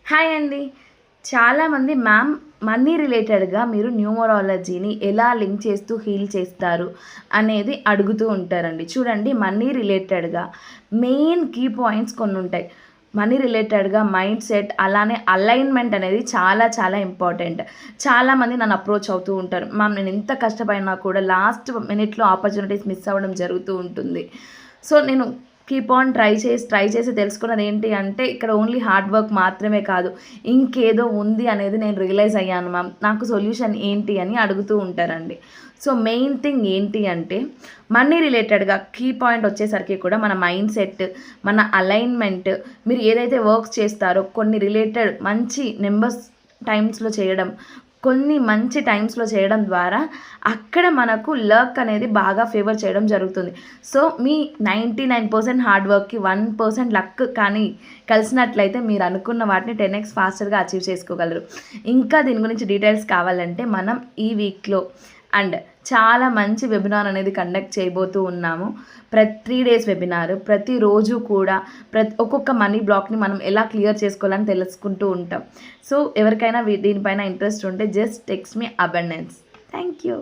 Hi అండి. చాలామంది ma'am money రిలేటెడ్‌గా మీరు న్యూమరాలజీని ఎలా లింక్ చేస్తూ హీల్ చేస్తారు అనేది అడుగుతూ ఉంటారండి. చూడండి, మనీ రిలేటెడ్‌గా మెయిన్ కీ పాయింట్స్ కొన్నుంటాయి. మనీ రిలేటెడ్‌గా మైండ్ సెట్ అలానే అలైన్‌మెంట్ అనేది చాలా చాలా ఇంపార్టెంట్. చాలామంది నన్ను అప్రోచ్ అవుతూ ఉంటారు. మ్యామ్ నేను ఎంత కష్టపడినా కూడా లాస్ట్ మినిట్‌లో ఆపర్చునిటీస్ మిస్ అవ్వడం జరుగుతూ ఉంటుంది. సో నేను కీప్ ఆన్ ట్రై చేసి తెలుసుకున్నది ఏంటి అంటే, ఇక్కడ ఓన్లీ హార్డ్ వర్క్ మాత్రమే కాదు, ఇంకేదో ఉంది అనేది నేను రియలైజ్ అయ్యాను మ్యామ్. నాకు సొల్యూషన్ ఏంటి అని అడుగుతూ ఉంటారండి. సో మెయిన్ థింగ్ ఏంటి అంటే, మనీ రిలేటెడ్‌గా కీ పాయింట్ వచ్చేసరికి కూడా మన మైండ్ సెట్, మన అలైన్‌మెంట్, మీరు ఏదైతే వర్క్స్ చేస్తారో కొన్ని రిలేటెడ్ మంచి నంబర్స్ టైమ్స్‌లో చేయడం, కొన్ని మంచి టైమ్స్‌లో చేయడం ద్వారా అక్కడ మనకు లక్ అనేది బాగా ఫేవర్ చేయడం జరుగుతుంది. సో మీ 99% హార్డ్ వర్క్‌కి 1% లక్ కానీ కలిసినట్లయితే మీరు అనుకున్న వాటిని 10x ఫాస్టర్‌గా అచీవ్ చేసుకోగలరు. ఇంకా దీని గురించి డీటెయిల్స్ కావాలంటే మనం ఈ వీక్‌లో అండ్ చాలా మంచి వెబినార్ అనేది కండక్ట్ చేయబోతూ ఉన్నాము. 3 డేస్ వెబినార్. ప్రతిరోజు కూడా ఒక్కొక్క మనీ బ్లాక్‌ని మనం ఎలా క్లియర్ చేసుకోవాలని తెలుసుకుంటూ ఉంటాం. సో ఎవరికైనా దీనిపైన ఇంట్రెస్ట్ ఉంటే just text me abundance. Thank you.